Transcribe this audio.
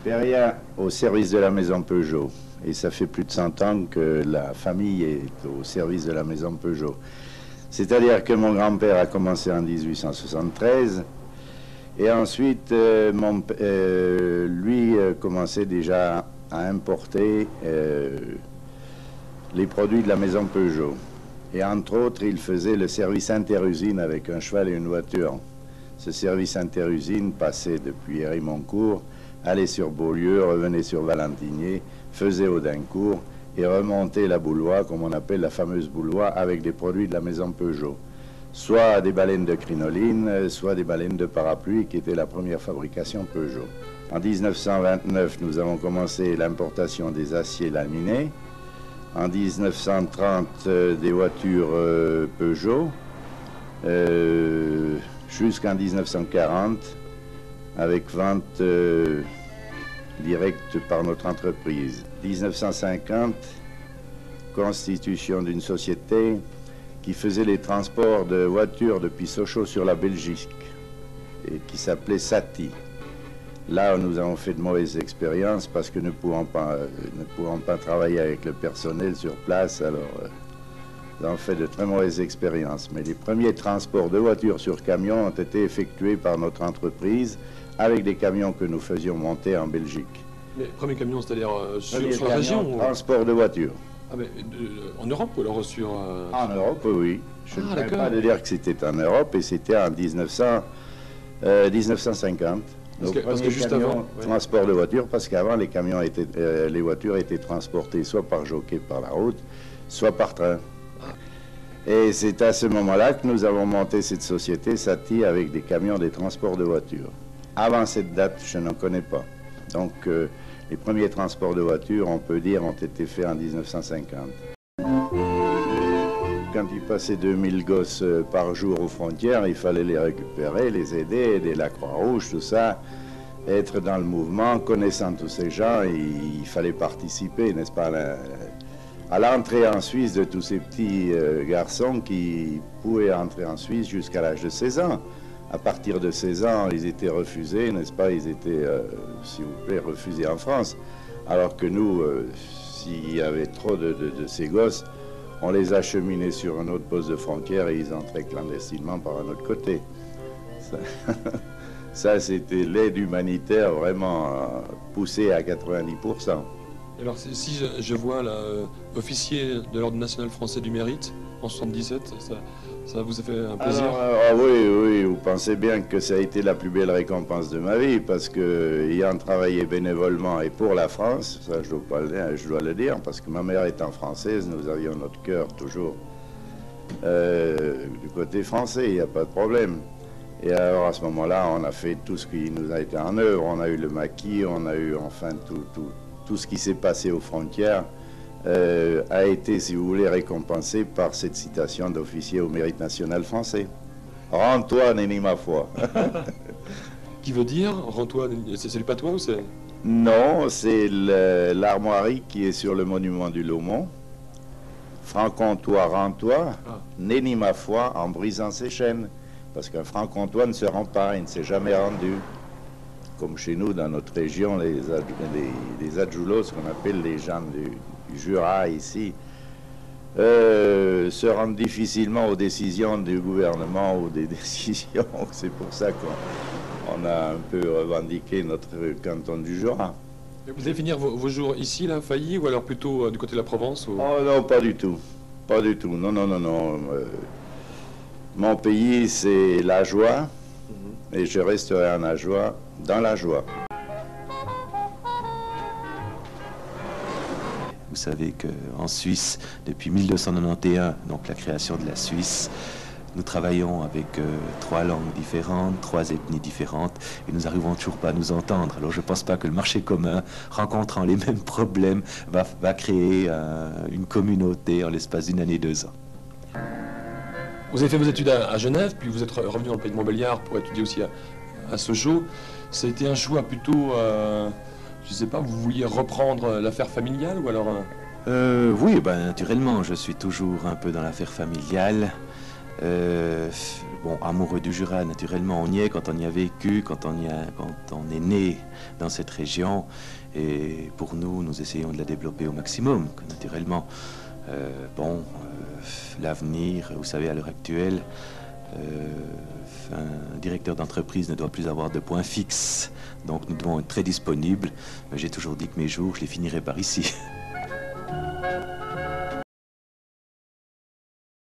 Perrien au service de la maison Peugeot. Et ça fait plus de 100 ans que la famille est au service de la maison Peugeot. C'est-à-dire que mon grand-père a commencé en 1873 et ensuite lui commençait déjà à importer les produits de la maison Peugeot. Et entre autres, il faisait le service interusine avec un cheval et une voiture. Ce service interusine passait depuis Hérimoncourt, allait sur Beaulieu, revenait sur Valentinier, faisait Audincourt et remontait la Boulois, comme on appelle la fameuse Boulois, avec des produits de la maison Peugeot. Soit des baleines de crinoline, soit des baleines de parapluie, qui était la première fabrication Peugeot. En 1929, nous avons commencé l'importation des aciers laminés. En 1930, des voitures Peugeot. Jusqu'en 1940, avec vente directe par notre entreprise. 1950, constitution d'une société qui faisait les transports de voitures depuis Sochaux sur la Belgique et qui s'appelait Sati. Là, nous avons fait de mauvaises expériences parce que ne pouvons pas travailler avec le personnel sur place, alors nous avons fait de très mauvaises expériences. Mais les premiers transports de voitures sur camions ont été effectués par notre entreprise avec des camions que nous faisions monter en Belgique. Les premiers camions, c'est-à-dire sur la région Transport de voitures. Ah, mais en Europe ou alors sur... En Europe, oui. Je ne peux pas de dire que c'était en Europe et c'était en 1950. Parce que juste avant... Transport de voitures, parce qu'avant, les voitures étaient transportées soit par jockey par la route, soit par train. Et c'est à ce moment-là que nous avons monté cette société Sati avec des camions des transports de voitures. Avant cette date, je n'en connais pas. Donc, les premiers transports de voitures, on peut dire, ont été faits en 1950. Quand il passait 2000 gosses par jour aux frontières, il fallait les récupérer, les aider la Croix-Rouge, tout ça, être dans le mouvement, connaissant tous ces gens, il fallait participer, n'est-ce pas, à l'entrée en Suisse de tous ces petits garçons qui pouvaient entrer en Suisse jusqu'à l'âge de 16 ans. À partir de 16 ans, ils étaient refusés, n'est-ce pas? Ils étaient, s'il vous plaît, refusés en France. Alors que nous, s'il y avait trop de ces gosses, on les acheminait sur un autre poste de frontière et ils entraient clandestinement par un autre côté. Ça c'était l'aide humanitaire vraiment poussée à 90%. Alors si je vois là, officier de l'Ordre national français du mérite en 77, ça vous a fait un plaisir? Oui, vous pensez bien que ça a été la plus belle récompense de ma vie, parce que ayant travaillé bénévolement et pour la France, ça je dois le dire, parce que ma mère étant française, nous avions notre cœur toujours du côté français, il n'y a pas de problème. Et alors à ce moment-là, on a fait tout ce qui nous a été en œuvre, on a eu le maquis, on a eu enfin tout ce qui s'est passé aux frontières. A été, si vous voulez, récompensé par cette citation d'officier au mérite national français. Rends-toi, nenni ma foi. Qui veut dire, rends-toi, c'est le patois ou c'est... Non, c'est l'armoirie qui est sur le monument du Lomont. Franc-comtois, rends-toi, nenni ma foi, en brisant ses chaînes. Parce qu'un franc-comtois ne se rend pas, il ne s'est jamais rendu. Comme chez nous, dans notre région, les adjoulos, ce qu'on appelle les gens du Jura ici, se rendent difficilement aux décisions du gouvernement ou des décisions. C'est pour ça qu'on a un peu revendiqué notre canton du Jura. Vous allez finir vos jours ici, là, Failly, ou alors plutôt du côté de la Provence ou... Oh non, pas du tout. Pas du tout. Non. Mon pays, c'est la joie, et je resterai en la joie, dans la joie. Vous savez qu'en Suisse, depuis 1291, donc la création de la Suisse, nous travaillons avec 3 langues différentes, 3 ethnies différentes, et nous n'arrivons toujours pas à nous entendre. Alors je ne pense pas que le marché commun, rencontrant les mêmes problèmes, va créer une communauté en l'espace d'une année, 2 ans. Vous avez fait vos études à Genève, puis vous êtes revenu dans le pays de Montbéliard pour étudier aussi à Sochaux. Ça a été un choix plutôt... je ne sais pas, vous vouliez reprendre l'affaire familiale ou alors... Oui, naturellement, je suis toujours un peu dans l'affaire familiale. bon, amoureux du Jura, naturellement, on y est quand on y a vécu, quand on est né dans cette région. Et pour nous, nous essayons de la développer au maximum, naturellement. L'avenir, vous savez, à l'heure actuelle, un directeur d'entreprise ne doit plus avoir de points fixes. Donc nous devons être très disponibles. Mais j'ai toujours dit que mes jours, je les finirai par ici.